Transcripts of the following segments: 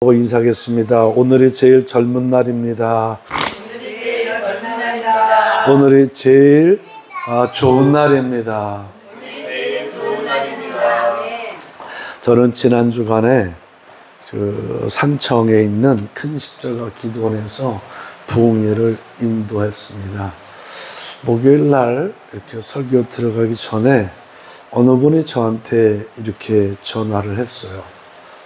인사하겠습니다. 오늘이 제일 젊은 날입니다. 오늘이 제일 좋은 날입니다. 저는 지난 주간에 산청에 있는 큰 십자가 기도원에서 부흥회를 인도했습니다. 목요일 날 이렇게 설교 들어가기 전에 어느 분이 저한테 이렇게 전화를 했어요.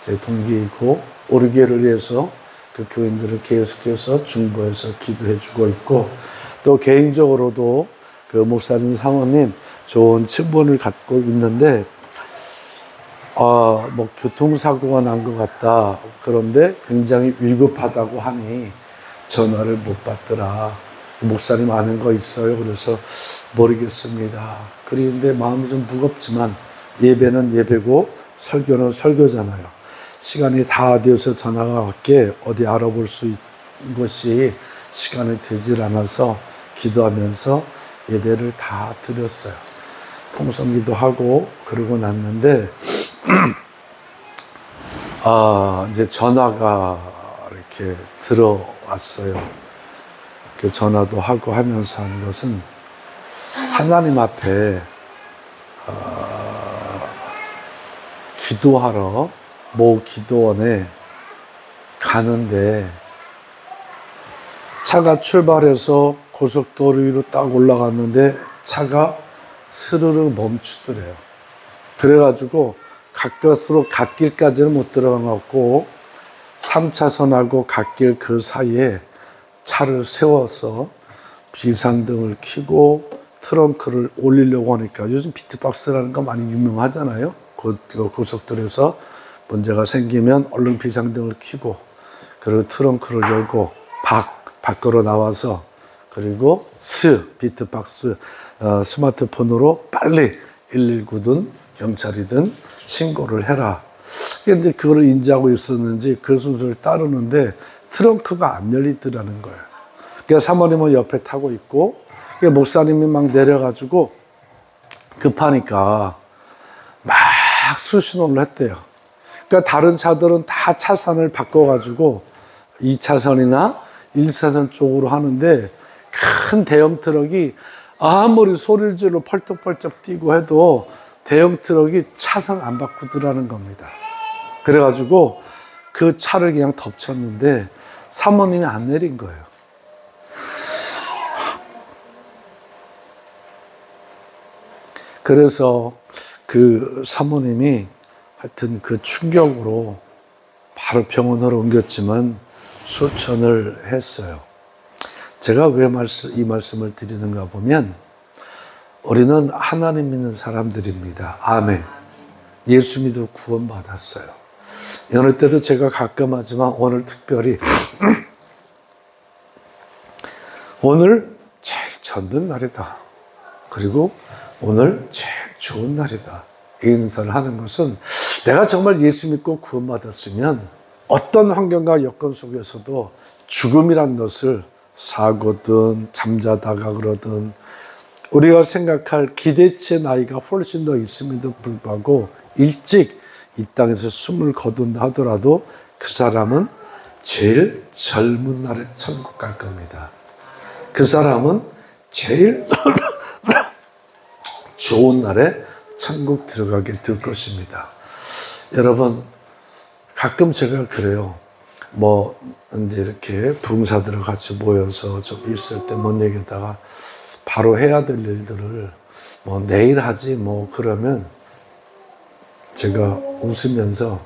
제 동기이고 오르게를 위해서 그 교인들을 계속해서 중보해서 기도해 주고 있고, 또 개인적으로도 그 목사님 사모님 좋은 친분을 갖고 있는데 뭐 교통사고가 난 것 같다, 그런데 굉장히 위급하다고 하니 전화를 못 받더라. 목사님 아는 거 있어요? 그래서 모르겠습니다. 그런데 마음이 좀 무겁지만 예배는 예배고 설교는 설교잖아요. 시간이 다 되어서 전화가 왔기에 어디 알아볼 수 있는 것이 시간이 되질 않아서 기도하면서 예배를 다 드렸어요. 통성기도 하고 그러고 났는데 이제 전화가 이렇게 들어왔어요. 그 전화도 하고 하면서 하는 것은 하나님 앞에 기도하러 모 기도원에 가는데 차가 출발해서 고속도로 위로 딱 올라갔는데 차가 스르르 멈추더래요. 그래가지고 가까스로 갓길까지는 못 들어가고 3차선하고 갓길 그 사이에 차를 세워서 비상등을 켜고 트렁크를 올리려고 하니까, 요즘 비트박스라는 거 많이 유명하잖아요. 고속도로에서 문제가 생기면 얼른 비상등을 켜고, 그리고 트렁크를 열고 밖으로 나와서, 그리고 비트박스 스마트폰으로 빨리 119든 경찰이든 신고를 해라. 근데 그걸 인지하고 있었는지 그 순서를 따르는데 트렁크가 안 열리더라는 거예요. 그러니까 사모님은 옆에 타고 있고, 목사님이 막 내려가지고 급하니까 막 수신호를 했대요. 그러니까 다른 차들은 다 차선을 바꿔가지고 2차선이나 1차선 쪽으로 하는데, 큰 대형 트럭이 아무리 소리를 질러 펄쩍펄쩍 뛰고 해도 대형 트럭이 차선 안 바꾸더라는 겁니다. 그래가지고 그 차를 그냥 덮쳤는데 사모님이 안 내린 거예요. 그래서 그 사모님이 하여튼 그 충격으로 바로 병원으로 옮겼지만 수천을 했어요. 제가 왜 이 말씀을 드리는가 보면, 우리는 하나님 믿는 사람들입니다. 아멘. 예수 믿어 구원받았어요. 어느 때도 제가 가끔 하지만 오늘 특별히 오늘 제일 젊은 날이다, 그리고 오늘 제일 좋은 날이다, 이 인사를 하는 것은, 내가 정말 예수 믿고 구원받았으면 어떤 환경과 여건 속에서도 죽음이란 것을, 사고든 잠자다가 그러든 우리가 생각할 기대치의 나이가 훨씬 더 있음에도 불구하고 일찍 이 땅에서 숨을 거둔다 하더라도 그 사람은 제일 젊은 날에 천국 갈 겁니다. 그 사람은 제일 좋은 날에 천국 들어가게 될 것입니다. 여러분, 가끔 제가 그래요. 이제 이렇게 부흥사들을 같이 모여서 좀 있을 때 뭔 얘기하다가 바로 해야 될 일들을 내일 하지 그러면 제가 웃으면서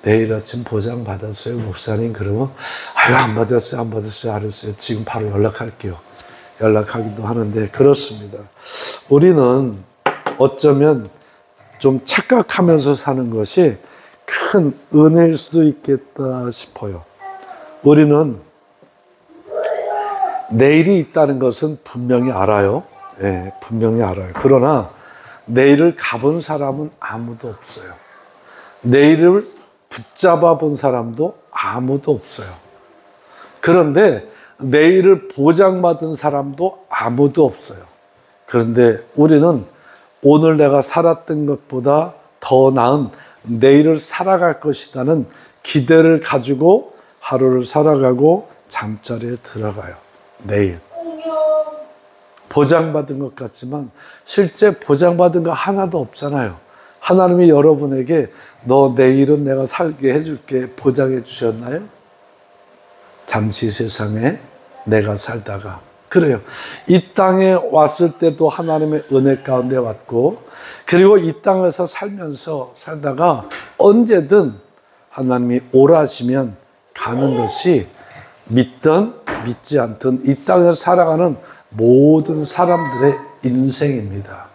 내일 아침 보장 받았어요, 목사님? 그러면 안 받았어요, 알았어요. 지금 바로 연락할게요. 연락하기도 하는데, 그렇습니다. 우리는 어쩌면 좀 착각하면서 사는 것이 큰 은혜일 수도 있겠다 싶어요. 우리는 내일이 있다는 것은 분명히 알아요. 네, 분명히 알아요. 그러나 내일을 가본 사람은 아무도 없어요. 내일을 붙잡아 본 사람도 아무도 없어요. 그런데 내일을 보장받은 사람도 아무도 없어요. 그런데 우리는 오늘 내가 살았던 것보다 더 나은 내일을 살아갈 것이라는 기대를 가지고 하루를 살아가고 잠자리에 들어가요. 내일. 보장받은 것 같지만 실제 보장받은 거 하나도 없잖아요. 하나님이 여러분에게 너 내일은 내가 살게 해줄게 보장해 주셨나요? 잠시 세상에 내가 살다가 그래요. 이 땅에 왔을 때도 하나님의 은혜 가운데 왔고 그리고 이 땅에서 살다가 언제든 하나님이 오라시면 가는 것이 믿든 믿지 않든 이 땅에서 살아가는 모든 사람들의 인생입니다.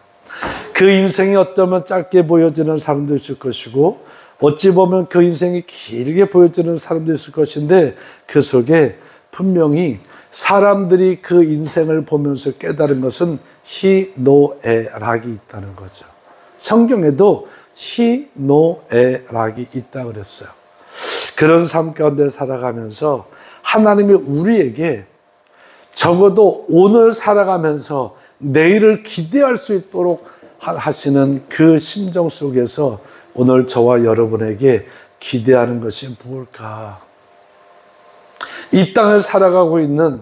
그 인생이 어쩌면 짧게 보여지는 사람도 있을 것이고 어찌 보면 그 인생이 길게 보여지는 사람도 있을 것인데 그 속에 분명히 사람들이 그 인생을 보면서 깨달은 것은 희노애락이 있다는 거죠. 성경에도 희노애락이 있다고 그랬어요. 그런 삶 가운데 살아가면서 하나님이 우리에게 적어도 오늘 살아가면서 내일을 기대할 수 있도록 하시는 그 심정 속에서 오늘 저와 여러분에게 기대하는 것이 무엇일까? 이 땅을 살아가고 있는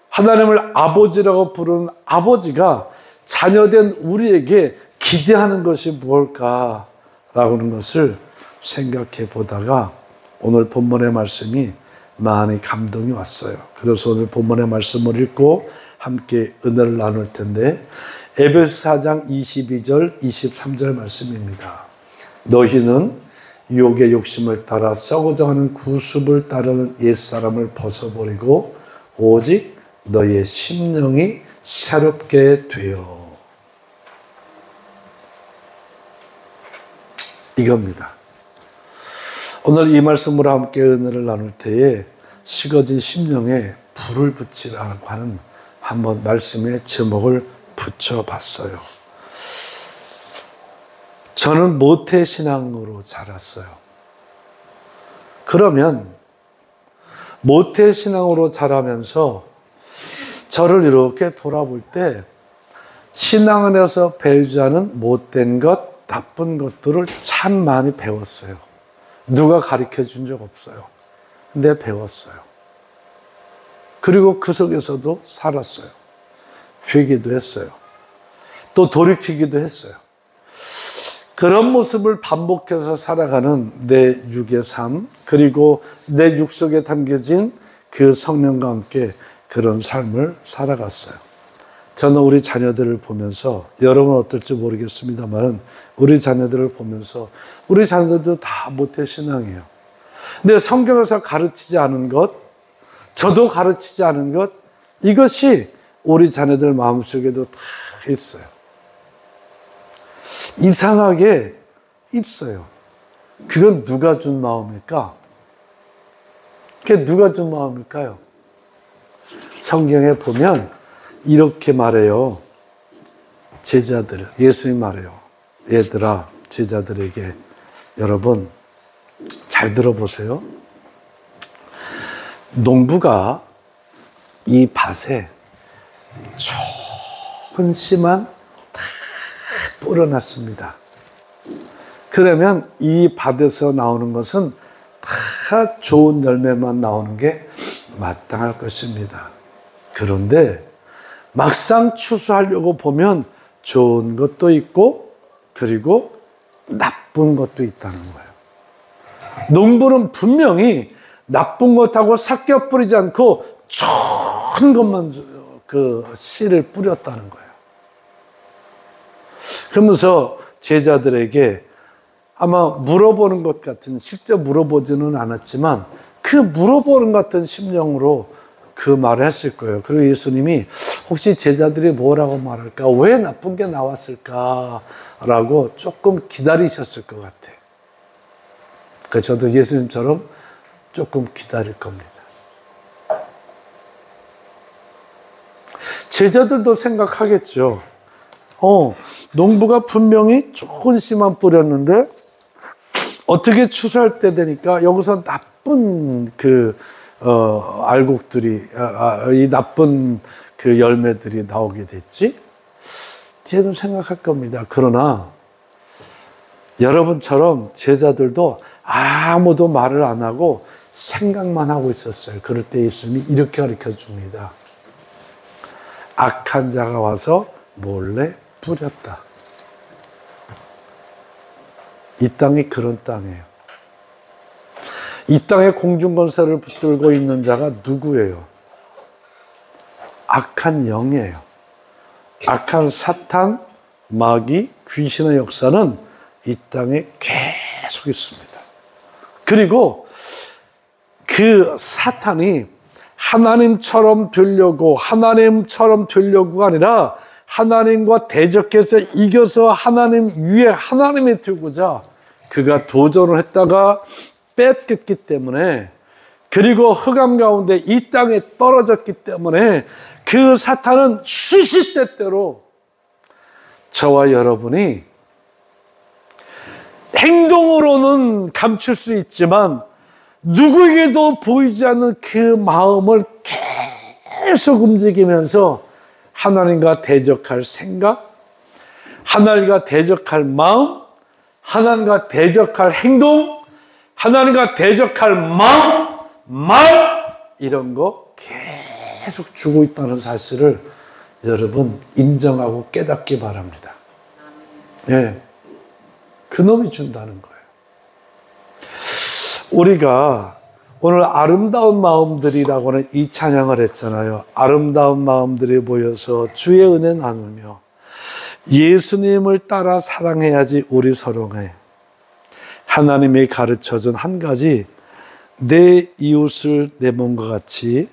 하나님을 아버지라고 부르는 아버지가 자녀된 우리에게 기대하는 것이 무엇일까? 라고 하는 것을 생각해 보다가 오늘 본문의 말씀이 많이 감동이 왔어요. 그래서 오늘 본문의 말씀을 읽고 함께 은혜를 나눌 텐데 에베소 4장 22절 23절 말씀입니다. 너희는 유혹의 욕심을 따라 썩어져가는 구습을 따르는 옛사람을 벗어버리고 오직 너희의 심령이 새롭게 되어 이겁니다. 오늘 이 말씀으로 함께 은혜를 나눌 때에 식어진 심령에 불을 붙이라고 하는 한번 말씀의 제목을 붙여봤어요. 저는 모태신앙으로 자랐어요. 그러면 모태신앙으로 자라면서 저를 이렇게 돌아볼 때 신앙 안에서 배우지 않은 못된 것, 나쁜 것들을 참 많이 배웠어요. 누가 가르쳐 준 적 없어요. 근데 배웠어요. 그리고 그 속에서도 살았어요. 회개도 했어요. 또 돌이키기도 했어요. 그런 모습을 반복해서 살아가는 내 육의 삶, 그리고 내 육 속에 담겨진 그 성령과 함께 그런 삶을 살아갔어요. 저는 우리 자녀들을 보면서, 여러분 어떨지 모르겠습니다만 우리 자녀들을 보면서 우리 자녀들도 다 모태신앙이에요. 근데 성경에서 가르치지 않은 것, 저도 가르치지 않은 것, 이것이 우리 자녀들 마음속에도 다 있어요. 이상하게 있어요. 그건 누가 준 마음일까? 그게 누가 준 마음일까요? 성경에 보면 이렇게 말해요. 제자들, 예수님 말해요. 얘들아, 제자들에게 여러분 잘 들어보세요. 농부가 이 밭에 좋은 씨만 다 뿌려놨습니다. 그러면 이 밭에서 나오는 것은 다 좋은 열매만 나오는 게 마땅할 것입니다. 그런데 막상 추수하려고 보면 좋은 것도 있고 그리고 나쁜 것도 있다는 거예요. 농부는 분명히 나쁜 것하고 섞여 뿌리지 않고 좋은 것만 그 씨를 뿌렸다는 거예요. 그러면서 제자들에게 아마 물어보는 것 같은, 실제 물어보지는 않았지만 그 물어보는 것 같은 심령으로 그 말을 했을 거예요. 그리고 예수님이 혹시 제자들이 뭐라고 말할까? 왜 나쁜 게 나왔을까? 라고 조금 기다리셨을 것 같아요. 그래서 저도 예수님처럼 조금 기다릴 겁니다. 제자들도 생각하겠죠. 농부가 분명히 좋은 씨만 뿌렸는데 어떻게 추수할 때 되니까 여기서 나쁜 알곡들이, 이 나쁜 그 열매들이 나오게 됐지? 쟤는 생각할 겁니다. 그러나 여러분처럼 제자들도 아무도 말을 안 하고 생각만 하고 있었어요. 그럴 때 예수님이 이렇게 가르쳐 줍니다. 악한 자가 와서 몰래 뿌렸다. 이 땅이 그런 땅이에요. 이 땅에 공중권세를 붙들고 있는 자가 누구예요? 악한 영이에요. 악한 사탄, 마귀, 귀신의 역사는 이 땅에 계속 있습니다. 그리고 그 사탄이 하나님처럼 되려고가 아니라 하나님과 대적해서 이겨서 하나님 위에 하나님이 되고자 그가 도전을 했다가 뺏겼기 때문에, 그리고 흑암 가운데 이 땅에 떨어졌기 때문에 그 사탄은 시시때때로 저와 여러분이 행동으로는 감출 수 있지만 누구에게도 보이지 않는 그 마음을 계속 움직이면서 하나님과 대적할 생각, 하나님과 대적할 마음, 하나님과 대적할 행동, 하나님과 대적할 말 이런 거 계속 주고 있다는 사실을 여러분 인정하고 깨닫기 바랍니다. 예, 그놈이 준다는 거예요. 우리가 오늘 아름다운 마음들이라고는 이 찬양을 했잖아요. 아름다운 마음들이 모여서 주의 은혜 나누며 예수님을 따라 사랑해야지 우리 서로에. 하나님이 가르쳐준 한 가지, 내 이웃을 내 몸과 같이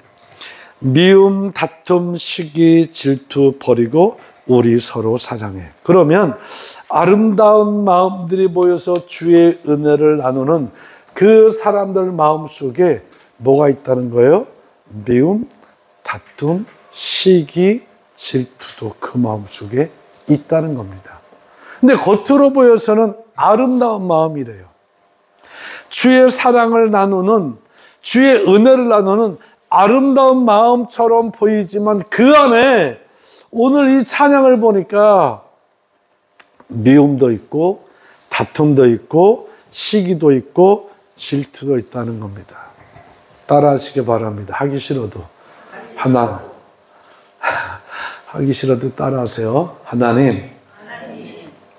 미움, 다툼, 시기, 질투 버리고 우리 서로 사랑해. 그러면 아름다운 마음들이 모여서 주의 은혜를 나누는 그 사람들 마음속에 뭐가 있다는 거예요? 미움, 다툼, 시기, 질투도 그 마음속에 있다는 겁니다. 근데 겉으로 보여서는 아름다운 마음이래요. 주의 사랑을 나누는, 주의 은혜를 나누는 아름다운 마음처럼 보이지만 그 안에 오늘 이 찬양을 보니까 미움도 있고 다툼도 있고 시기도 있고 질투도 있다는 겁니다. 따라하시기 바랍니다. 하기 싫어도 하기 싫어도 따라하세요. 하나님,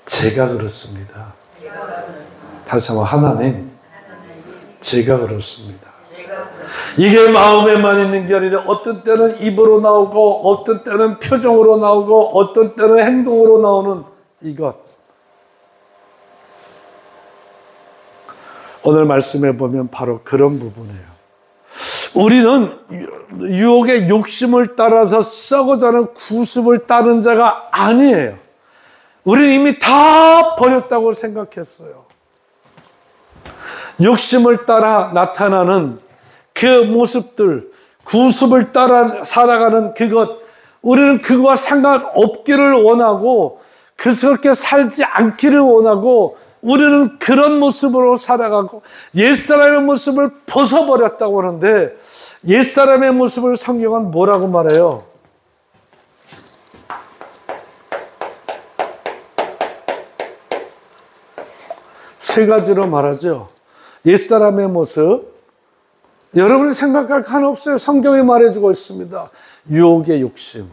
제가 그렇습니다. 다시 한번, 하나님, 제가 그렇습니다. 이게 마음에만 있는 게 아니라 어떤 때는 입으로 나오고 어떤 때는 표정으로 나오고 어떤 때는 행동으로 나오는 이것. 오늘 말씀해 보면 바로 그런 부분이에요. 우리는 유혹의 욕심을 따라서 썩어가는 구습을 따른 자가 아니에요. 우리는 이미 다 버렸다고 생각했어요. 욕심을 따라 나타나는 그 모습들, 구습을 따라 살아가는 그것, 우리는 그거와 상관없기를 원하고 그렇게 살지 않기를 원하고 우리는 그런 모습으로 살아가고 옛사람의 모습을 벗어버렸다고 하는데, 옛사람의 모습을 성경은 뭐라고 말해요? 세 가지로 말하죠. 옛사람의 모습, 여러분이 생각할 거 하나 없어요. 성경이 말해주고 있습니다. 유혹의 욕심,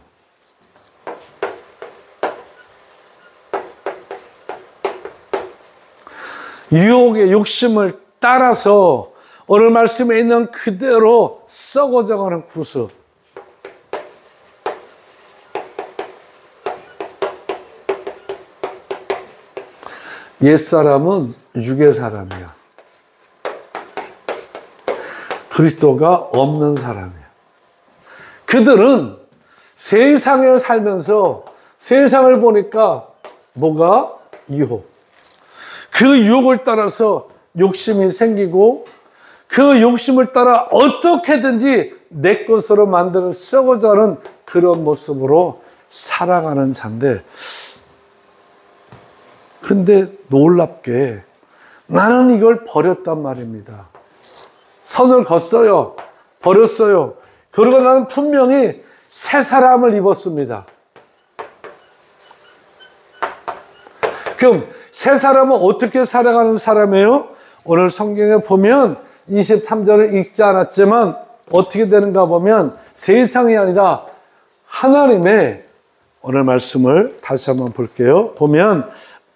유혹의 욕심을 따라서 오늘 말씀에 있는 그대로 썩어져가는 구습. 옛사람은 육의 사람이야. 그리스도가 없는 사람이야. 그들은 세상에 살면서 세상을 보니까 뭐가? 유혹. 그 유혹을 따라서 욕심이 생기고 그 욕심을 따라 어떻게든지 내 것으로 만드는 썩어가는 그런 모습으로 살아가는 자인데, 근데 놀랍게 나는 이걸 버렸단 말입니다. 선을 걷어요. 버렸어요. 그리고 나는 분명히 새 사람을 입었습니다. 그럼 새 사람은 어떻게 살아가는 사람이에요? 오늘 성경에 보면 23절을 읽지 않았지만 어떻게 되는가 보면 세상이 아니라 하나님의 오늘 말씀을 다시 한번 볼게요. 보면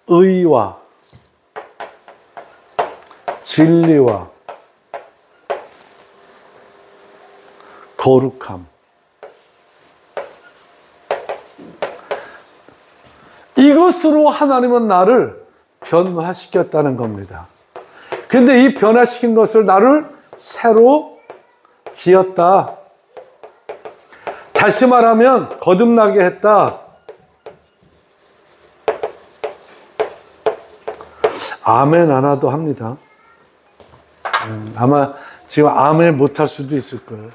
의와 진리와 거룩함, 이것으로 하나님은 나를 변화시켰다는 겁니다. 근데 이 변화시킨 것을 나를 새로 지었다. 다시 말하면 거듭나게 했다. 아멘 안 하도 합니다. 아마 지금 아멘 못할 수도 있을 거예요.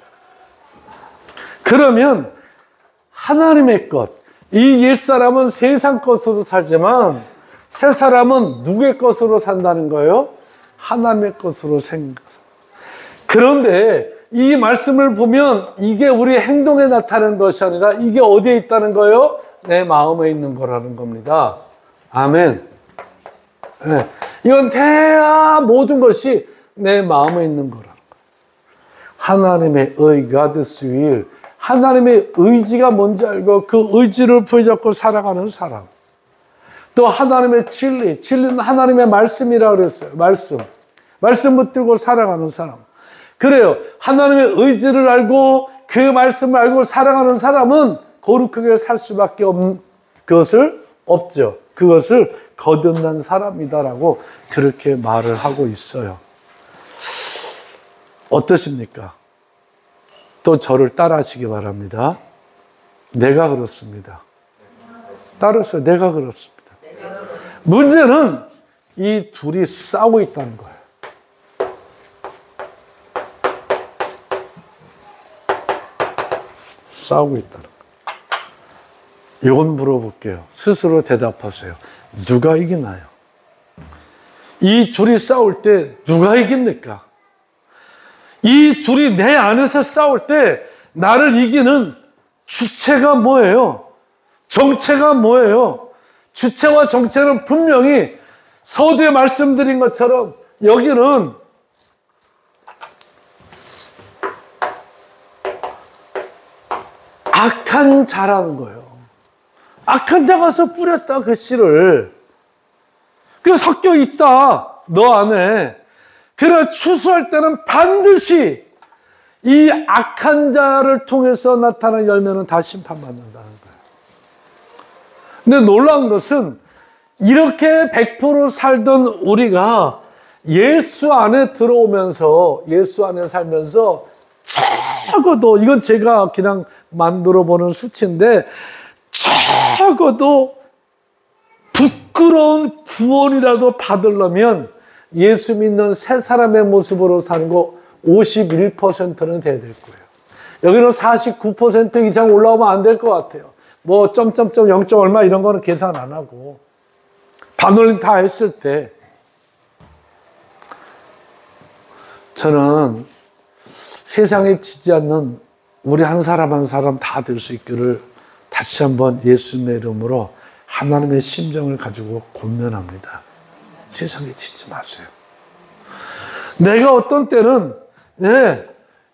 그러면 하나님의 것, 이 옛사람은 세상 것으로 살지만 새 사람은 누구의 것으로 산다는 거예요? 하나님의 것으로 생각. 그런데 이 말씀을 보면 이게 우리 행동에 나타나는 것이 아니라 이게 어디에 있다는 거예요? 내 마음에 있는 거라는 겁니다. 아멘. 네. 이건 모든 것이 내 마음에 있는 거라는 거예요. 하나님의 의, God's will, 하나님의 의지가 뭔지 알고 그 의지를 부여잡고 살아가는 사람. 또 하나님의 진리, 진리는 하나님의 말씀이라고 그랬어요. 말씀 붙들고 살아가는 사람. 그래요. 하나님의 의지를 알고 그 말씀을 알고 살아가는 사람은 거룩하게 살 수밖에 없는 그것을 없죠. 그것을 거듭난 사람이다라고 그렇게 말을 하고 있어요. 어떠십니까? 또 저를 따라하시기 바랍니다. 내가 그렇습니다. 따라서 내가 그렇습니다. 문제는 이 둘이 싸우고 있다는 거예요. 싸우고 있다는 거예요. 이건 물어볼게요. 스스로 대답하세요. 누가 이기나요? 이 둘이 싸울 때 누가 이깁니까? 이 둘이 내 안에서 싸울 때 나를 이기는 주체가 뭐예요? 정체가 뭐예요? 주체와 정체는 분명히 서두에 말씀드린 것처럼 여기는 악한 자라는 거예요. 악한 자가 가서 뿌렸다, 그 씨를. 그 섞여 있다, 너 안에. 그래, 추수할 때는 반드시 이 악한 자를 통해서 나타나는 열매는 다 심판받는다는 거예요. 근데 놀라운 것은 이렇게 100% 살던 우리가 예수 안에 들어오면서, 예수 안에 살면서 적어도, 이건 제가 그냥 만들어 보는 수치인데, 적어도 부끄러운 구원이라도 받으려면 예수 믿는 새 사람의 모습으로 사는 거 51%는 돼야 될 거예요. 여기는 49% 이상 올라오면 안 될 것 같아요. 뭐 점점점 0. 얼마 이런 거는 계산 안 하고 반올림 다 했을 때 저는 세상에 지지 않는 우리 한 사람 한 사람 다 될 수 있기를 다시 한번 예수님의 이름으로 하나님의 심정을 가지고 권면합니다. 세상에 지지 마세요. 내가 어떤 때는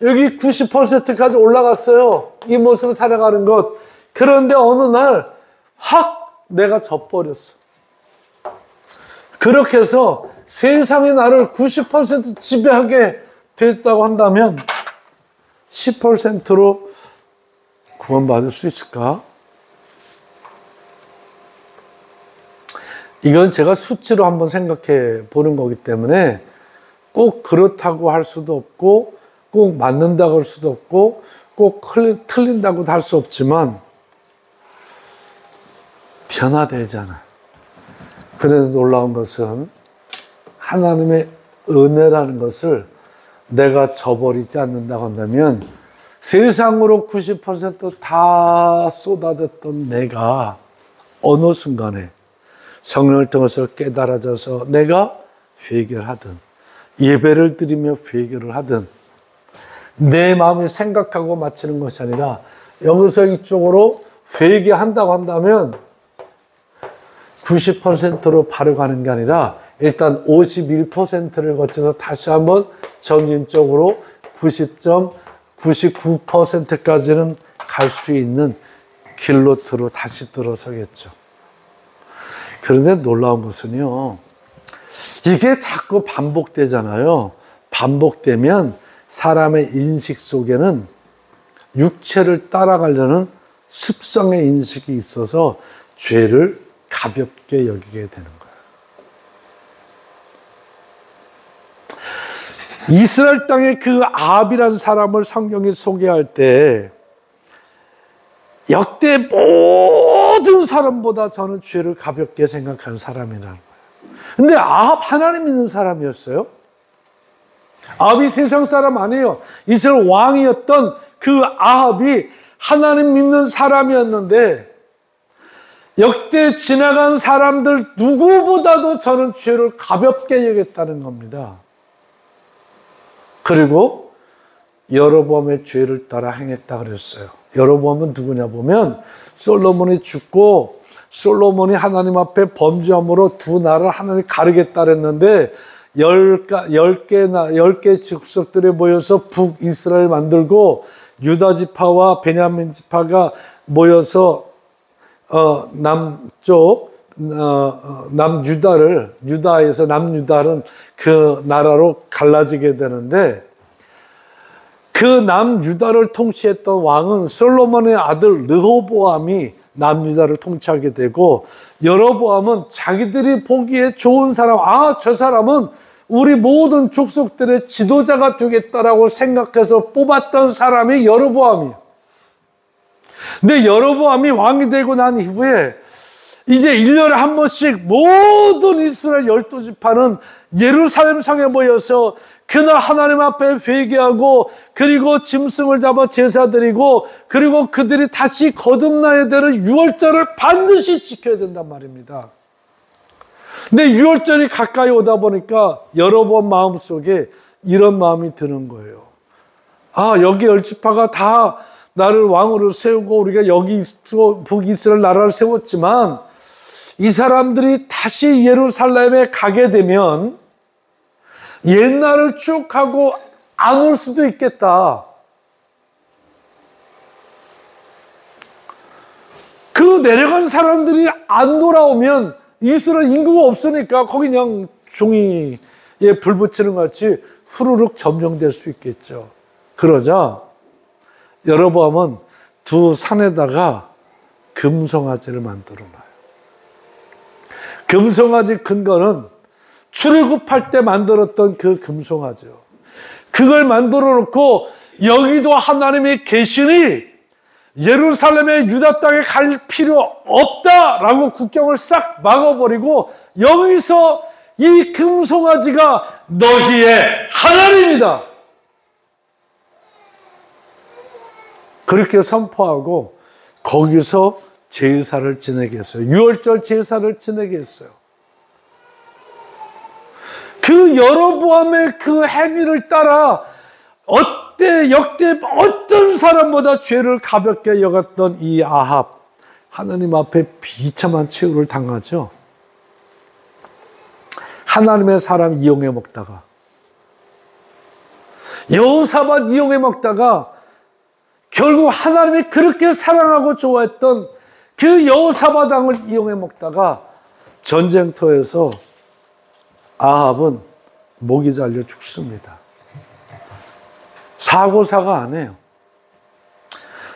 여기 90%까지 올라갔어요. 이 모습을 살아가는 것. 그런데 어느 날 확 내가 져버렸어. 그렇게 해서 세상이 나를 90% 지배하게 됐다고 한다면 10%로 구원받을 수 있을까? 이건 제가 수치로 한번 생각해 보는 거기 때문에 꼭 그렇다고 할 수도 없고 꼭 맞는다고 할 수도 없고 꼭 틀린다고도 할 수 없지만 변화되잖아. 그래도 놀라운 것은 하나님의 은혜라는 것을 내가 저버리지 않는다고 한다면 세상으로 90% 다 쏟아졌던 내가 어느 순간에 성령을 통해서 깨달아져서 내가 회개를 하든 예배를 드리며 회개를 하든 내 마음이 생각하고 마치는 것이 아니라 여기서 이쪽으로 회개한다고 한다면 90%로 바로 가는 게 아니라 일단 51%를 거쳐서 다시 한번 점진적으로 90.99%까지는 갈 수 있는 길로 다시 들어서겠죠. 그런데 놀라운 것은요, 이게 자꾸 반복되잖아요. 반복되면 사람의 인식 속에는 육체를 따라가려는 습성의 인식이 있어서 죄를 가볍게 여기게 되는 거예요. 이스라엘 땅의 그 아합이라는 사람을 성경이 소개할 때 역대 모든 사람보다 저는 죄를 가볍게 생각하는 사람이라는 거예요. 근데 아합 하나님 믿는 사람이었어요. 아합이 세상 사람 아니에요. 이스라엘 왕이었던 그 아합이 하나님 믿는 사람이었는데 역대 지나간 사람들 누구보다도 저는 죄를 가볍게 여겼다는 겁니다. 그리고 여로보암의 죄를 따라 행했다 그랬어요. 여로보암은 누구냐 보면 솔로몬이 죽고 솔로몬이 하나님 앞에 범죄함으로 두 나라를 하나님이 가르겠다 그랬는데 10개 족속들이 모여서 북이스라엘 만들고 유다 지파와 베냐민 지파가 모여서 유다에서 남유다는 그 나라로 갈라지게 되는데 그 남유다를 통치했던 왕은 솔로몬의 아들 르호보암이 남유다를 통치하게 되고 여로보암은 자기들이 보기에 좋은 사람, 저 사람은 우리 모든 족속들의 지도자가 되겠다라고 생각해서 뽑았던 사람이 여로보암이에요. 근데 여로보암이 왕이 되고 난 이후에 이제 1년에 한 번씩 모든 이스라엘 12지파는 예루살렘 성에 모여서 그날 하나님 앞에 회개하고 그리고 짐승을 잡아 제사 드리고 그리고 그들이 다시 거듭나야 되는 유월절을 반드시 지켜야 된단 말입니다. 근데 유월절이 가까이 오다 보니까 여로보암 마음속에 이런 마음이 드는 거예요. 여기 10지파가 다 나를 왕으로 세우고 우리가 여기 북이스라엘 나라를 세웠지만 이 사람들이 다시 예루살렘에 가게 되면 옛날을 쭉 하고 안 올 수도 있겠다. 그 내려간 사람들이 안 돌아오면 이스라엘 인구가 없으니까 거기 그냥 종이에 불 붙이는 것 같이 후루룩 점령될 수 있겠죠. 그러자 여로보암은 두 산에다가 금송아지를 만들어 놔요. 금송아지 근거는 출애굽할 때 만들었던 그 금송아지요. 그걸 만들어 놓고 여기도 하나님이 계시니 예루살렘의 유다 땅에 갈 필요 없다라고 국경을 싹 막아버리고 여기서 이 금송아지가 너희의 하나님이다. 그렇게 선포하고 거기서 제사를 지내게 했어요. 유월절 제사를 지내게 했어요. 그 여로보암의 그 행위를 따라 역대 어떤 사람보다 죄를 가볍게 여겼던 이 아합, 하나님 앞에 비참한 최후를 당하죠. 하나님의 사람 이용해 먹다가 여호사밧 이용해 먹다가 결국 하나님이 그렇게 사랑하고 좋아했던 그 여호사밧 왕을 이용해 먹다가 전쟁터에서 아합은 목이 잘려 죽습니다. 사고사가 아니에요.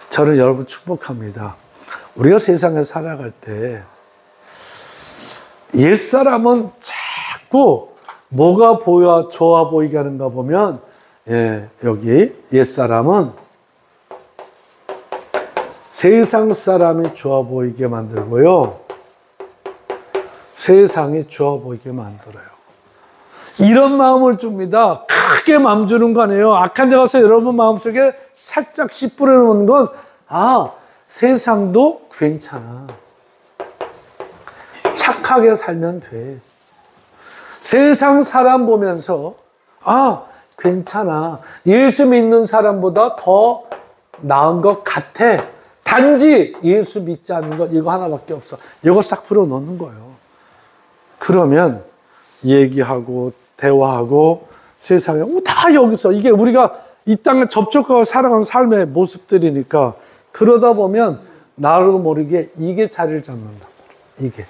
저는 여러분 축복합니다. 우리가 세상에 살아갈 때 옛사람은 자꾸 뭐가 좋아 보이게 하는가 보면 여기 옛사람은 세상 사람이 좋아 보이게 만들고요. 세상이 좋아 보이게 만들어요. 이런 마음을 줍니다. 크게 마음 주는 거 아니에요. 악한 자 가서 여러분 마음속에 살짝씩 뿌려놓은 건 세상도 괜찮아. 착하게 살면 돼. 세상 사람 보면서 괜찮아. 예수 믿는 사람보다 더 나은 것 같아. 단지 예수 믿지 않는 것 이거 하나밖에 없어. 이거 싹 풀어놓는 거예요. 그러면 얘기하고 대화하고 세상에 다 여기서 이게 우리가 이 땅에 접촉하고 살아가는 삶의 모습들이니까 그러다 보면 나도 모르게 이게 자리를 잡는다. 이게.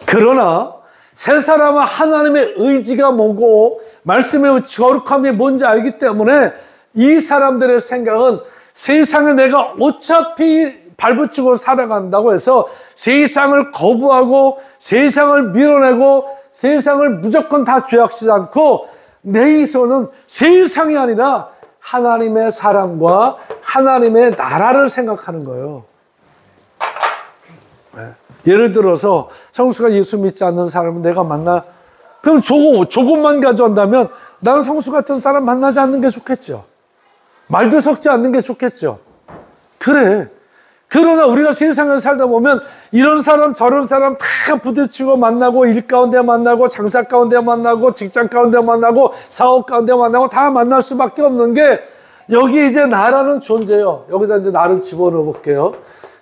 그러나 세 사람은 하나님의 의지가 뭐고 말씀의 거룩함이 뭔지 알기 때문에 이 사람들의 생각은 세상에 내가 어차피 발붙이고 살아간다고 해서 세상을 거부하고 세상을 밀어내고 세상을 무조건 다 죄악시지 않고 내 손은 세상이 아니라 하나님의 사람과 하나님의 나라를 생각하는 거예요. 예를 들어서 성수가 예수 믿지 않는 사람을 내가 만나 그럼 조금만 가져온다면 나는 성수 같은 사람 만나지 않는 게 좋겠죠. 말도 섞지 않는 게 좋겠죠. 그래. 그러나 우리가 세상을 살다 보면 이런 사람 저런 사람 다 부딪히고 만나고 일 가운데 만나고 장사 가운데 만나고 직장 가운데 만나고 사업 가운데 만나고 다 만날 수밖에 없는 게 여기 이제 나라는 존재요. 여기다 이제 나를 집어넣어 볼게요.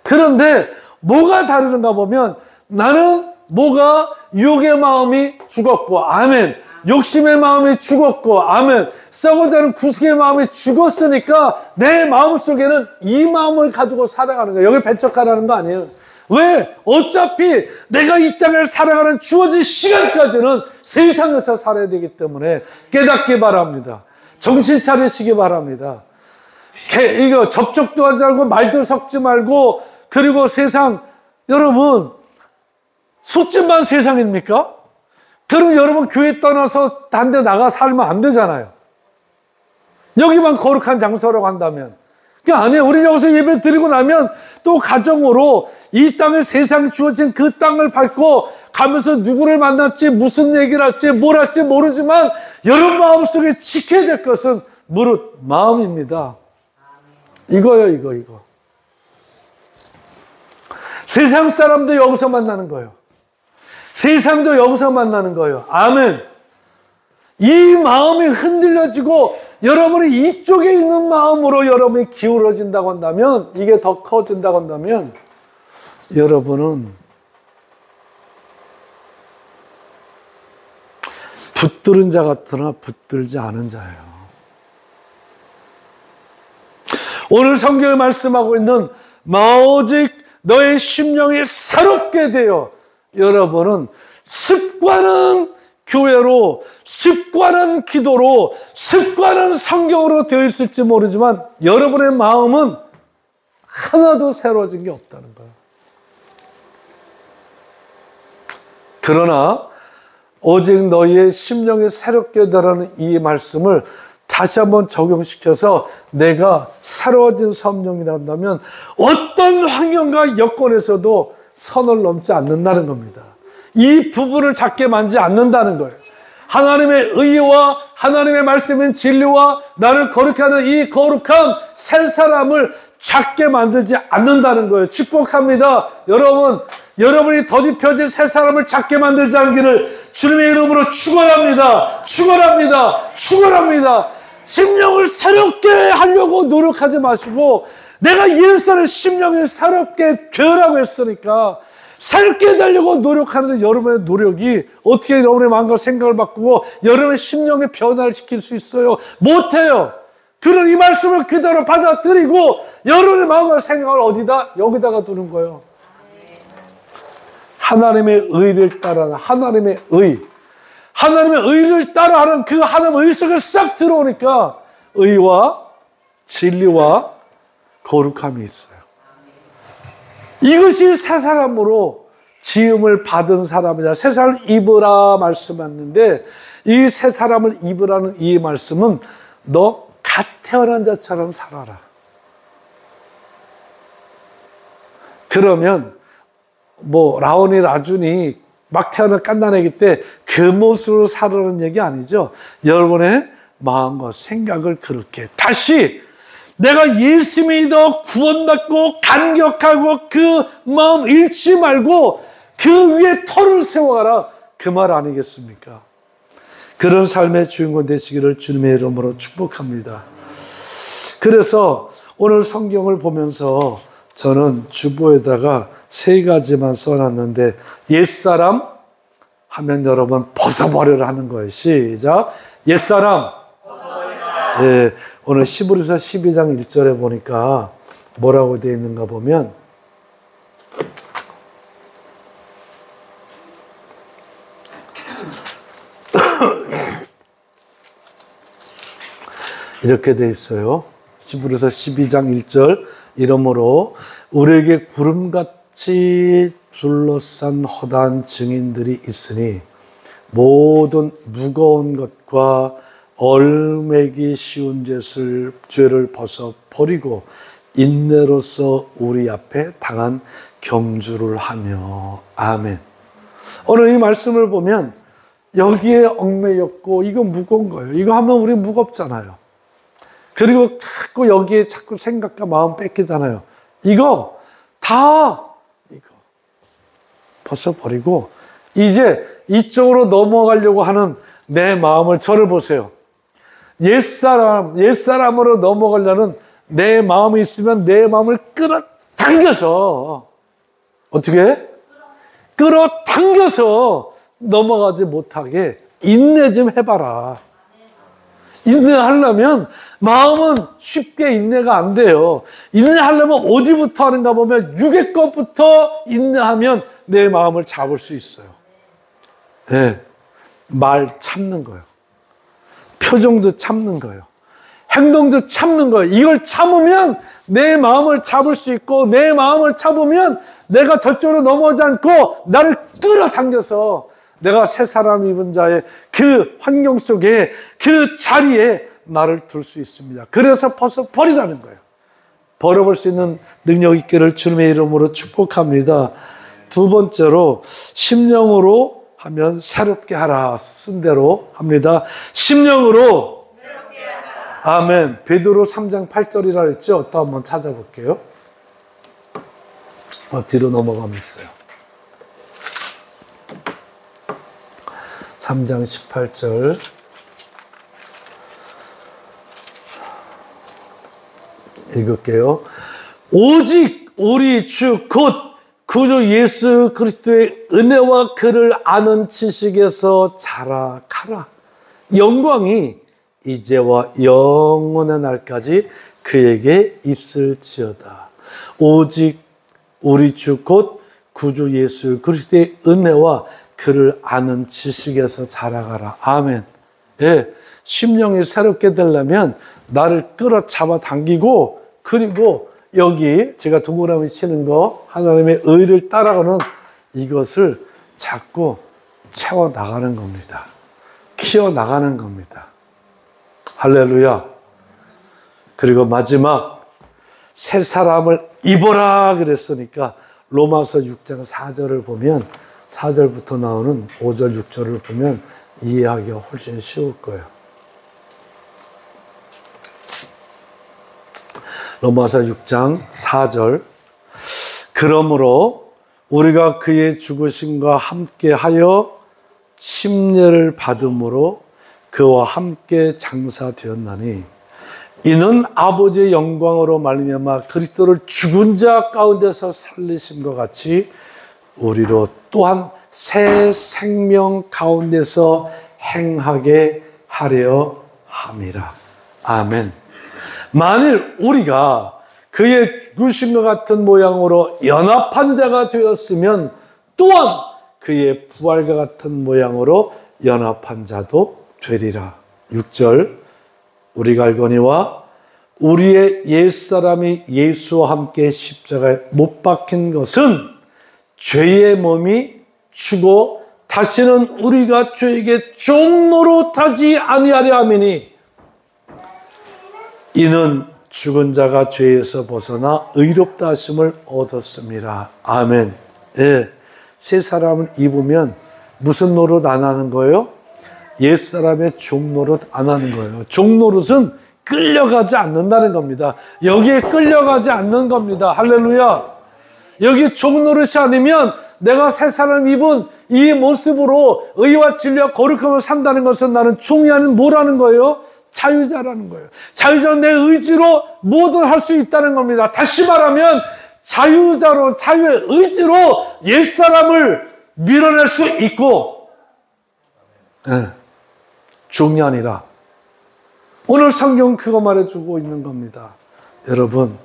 그런데 뭐가 다르는가 보면 나는 뭐가 유혹의 마음이 죽었고 아멘. 욕심의 마음이 죽었고 아멘. 썩어져 가는 구속의 마음이 죽었으니까 내 마음속에는 이 마음을 가지고 살아가는 거예요. 여기 배척하라는 거 아니에요. 왜? 어차피 내가 이 땅을 살아가는 주어진 시간까지는 세상에서 살아야 되기 때문에 깨닫기 바랍니다. 정신 차리시기 바랍니다. 이거 접촉도 하지 말고 말도 섞지 말고 그리고 세상 여러분 숫집만 세상입니까? 그럼 여러분 교회 떠나서 딴 데 나가 살면 안 되잖아요. 여기만 거룩한 장소라고 한다면. 그게 아니에요. 우리 여기서 예배 드리고 나면 또 가정으로 이 땅에 세상에 주어진 그 땅을 밟고 가면서 누구를 만날지 무슨 얘기를 할지 뭘 할지 모르지만 여러분 마음속에 지켜야 될 것은 무릇 마음입니다. 이거요 이거. 세상 사람도 여기서 만나는 거예요. 세상도 여기서 만나는 거예요. 아멘. 이 마음이 흔들려지고 여러분이 이쪽에 있는 마음으로 여러분이 기울어진다고 한다면 이게 더 커진다고 한다면 여러분은 붙들은 자 같으나 붙들지 않은 자예요. 오늘 성경에 말씀하고 있는 오직 너의 심령이 새롭게 되어 여러분은 습관은 교회로 습관은 기도로 습관은 성경으로 되어 있을지 모르지만 여러분의 마음은 하나도 새로워진 게 없다는 거예요. 그러나 오직 너희의 심령이 새롭게 되라는 이 말씀을 다시 한번 적용시켜서 내가 새로워진 성령이란다면 어떤 환경과 여건에서도 선을 넘지 않는다는 겁니다. 이 부분을 작게 만지지 않는다는 거예요. 하나님의 의와 하나님의 말씀인 진리와 나를 거룩게 하는 이 거룩한 새 사람을 작게 만들지 않는다는 거예요. 축복합니다. 여러분이 더딥혀질 새 사람을 작게 만들지 않기를 주님의 이름으로 축원합니다. 축원합니다. 심령을 새롭게 하려고 노력하지 마시고 내가 예수의 심령을 새롭게 되라고 했으니까 새롭게 되려고 노력하는데 여러분의 노력이 어떻게 여러분의 마음과 생각을 바꾸고 여러분의 심령의 변화를 시킬 수 있어요? 못해요. 그런 이 말씀을 그대로 받아들이고 여러분의 마음과 생각을 어디다? 여기다가 두는 거예요. 하나님의 의를 따라하는 하나님의 의를 따라하는 그 하나님의 의 속에 싹 들어오니까 의와 진리와 거룩함이 있어요. 이것이 새 사람으로 지음을 받은 사람이다. 새 사람을 입으라 말씀하는데 이 새 사람을 입으라는 이 말씀은 너 갓 태어난 자처럼 살아라. 그러면 라온이 라준이 막 태어난 깐난애기 때 그 모습으로 살아라는 얘기 아니죠. 여러분의 마음과 생각을 그렇게 다시 내가 예수 믿어 구원받고 감격하고 그 마음 잃지 말고 그 위에 터를 세워가라. 그 말 아니겠습니까? 그런 삶의 주인공 되시기를 주님의 이름으로 축복합니다. 그래서 오늘 성경을 보면서 저는 주보에다가 3가지만 써놨는데 옛사람 하면 여러분 벗어버려라 하는 거예요. 시작. 옛사람. 예, 오늘 히브리서 12장 1절에 보니까 뭐라고 되어 있는가 보면 이렇게 되어 있어요. 히브리서 12장 1절 이러므로 우리에게 구름같이 둘러싼 허다한 증인들이 있으니 모든 무거운 것과 얼매기 쉬운 죄를 벗어버리고 인내로서 우리 앞에 당한 경주를 하며. 아멘. 오늘 이 말씀을 보면 여기에 얽매였고 이거 무거운 거예요. 이거 하면 우리 무겁잖아요. 그리고 자꾸 여기에 자꾸 생각과 마음 뺏기잖아요. 이거 다 이거 벗어버리고 이제 이쪽으로 넘어가려고 하는 내 마음을, 저를 보세요. 옛사람으로 넘어가려는 내 마음이 있으면 내 마음을 끌어당겨서 어떻게? 끌어당겨서 넘어가지 못하게 인내 좀 해봐라. 인내하려면 마음은 쉽게 인내가 안 돼요. 인내하려면 어디부터 하는가 보면 육의 것부터 인내하면 내 마음을 잡을 수 있어요. 네. 말 참는 거예요. 표정도 참는 거예요. 행동도 참는 거예요. 이걸 참으면 내 마음을 잡을 수 있고, 내 마음을 잡으면 내가 저쪽으로 넘어오지 않고 나를 끌어당겨서 내가 새 사람 입은 자의 그 환경 속에 그 자리에 나를 둘 수 있습니다. 그래서 벗어버리라는 거예요. 버려볼 수 있는 능력 있기를 주님의 이름으로 축복합니다. 두 번째로 심령으로 하면 새롭게 하라 쓴 대로 합니다. 심령으로 새롭게 하라. 아멘. 베드로 3장 8절이라 했죠. 또 한번 찾아볼게요. 뒤로 넘어가면 있어요. 3장 18절. 읽을게요. 오직 우리 주 곧 구주 예수 그리스도의 은혜와 그를 아는 지식에서 자라가라. 영광이 이제와 영원의 날까지 그에게 있을지어다. 오직 우리 주 곧 구주 예수 그리스도의 은혜와 그를 아는 지식에서 자라가라. 아멘. 예, 심령이 새롭게 되려면 나를 끌어잡아 당기고, 그리고 여기 제가 동그라미 치는 거 하나님의 의를 따라가는 이것을 자꾸 채워나가는 겁니다. 키워나가는 겁니다. 할렐루야. 그리고 마지막 새 사람을 입어라 그랬으니까 로마서 6장 4절을 보면 4절부터 나오는 5절 6절을 보면 이해하기가 훨씬 쉬울 거예요. 로마서 6장 4절. 그러므로 우리가 그의 죽으심과 함께하여 침례를 받음으로 그와 함께 장사되었나니 이는 아버지의 영광으로 말미암아 그리스도를 죽은 자 가운데서 살리심과 같이 우리로 또한 새 생명 가운데서 행하게 하려 함이라. 아멘. 만일 우리가 그의 죽으심과 같은 모양으로 연합한 자가 되었으면 또한 그의 부활과 같은 모양으로 연합한 자도 되리라. 6절. 우리가 알거니와 우리의 옛사람이 예수와 함께 십자가에 못 박힌 것은 죄의 몸이 죽어 다시는 우리가 죄에게 종노릇하지 아니하려 함이니 이는 죽은 자가 죄에서 벗어나 의롭다 하심을 얻었습니다. 아멘. 예, 새 사람을 입으면 무슨 노릇 안 하는 거예요? 옛사람의 종노릇 안 하는 거예요. 종노릇은 끌려가지 않는다는 겁니다. 여기에 끌려가지 않는 겁니다. 할렐루야. 여기 종노릇이 아니면 내가 새 사람 입은 이 모습으로 의와 진리와 거룩함을 산다는 것은 나는 종이하는 뭐라는 거예요? 자유자라는 거예요. 자유자는 내 의지로 뭐든 할 수 있다는 겁니다. 다시 말하면 자유자로 자유의 의지로 옛사람을 밀어낼 수 있고, 종이 아니라 오늘 성경 그거 말해주고 있는 겁니다. 여러분,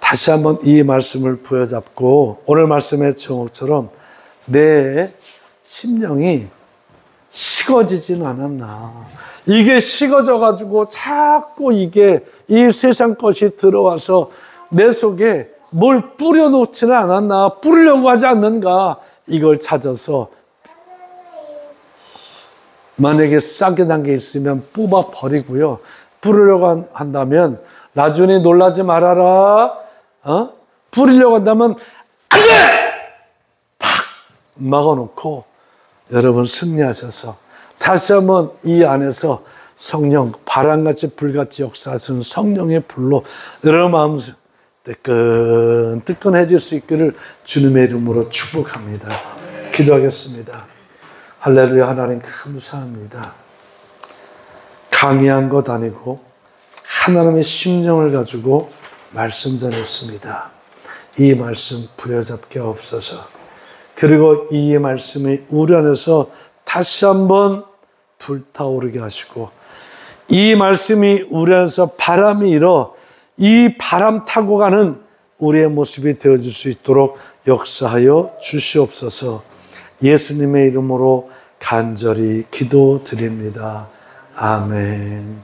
다시 한번 이 말씀을 부여잡고 오늘 말씀의 제목처럼 내 심령이 식어지진 않았나. 이게 식어져가지고 자꾸 이게 이 세상 것이 들어와서 내 속에 뭘 뿌려놓지는 않았나. 뿌리려고 하지 않는가. 이걸 찾아서 만약에 싸게 난 게 있으면 뽑아버리고요. 뿌리려고 한다면 나중에 놀라지 말아라. 뿌리려고 한다면 안 돼! 팍! 막아놓고 여러분 승리하셔서 다시 한번 이 안에서 성령, 바람같이 불같이 역사하시는 성령의 불로 여러분 마음 뜨끈뜨끈해질 수 있기를 주님의 이름으로 축복합니다. 기도하겠습니다. 할렐루야. 하나님 감사합니다. 강의한 것 아니고 하나님의 심령을 가지고 말씀 전했습니다. 이 말씀 부여잡게 없어서, 그리고 이 말씀이 우리 안에서 다시 한번 불타오르게 하시고, 이 말씀이 우리 안에서 바람이 일어 이 바람 타고 가는 우리의 모습이 되어질 수 있도록 역사하여 주시옵소서. 예수님의 이름으로 간절히 기도드립니다. 아멘.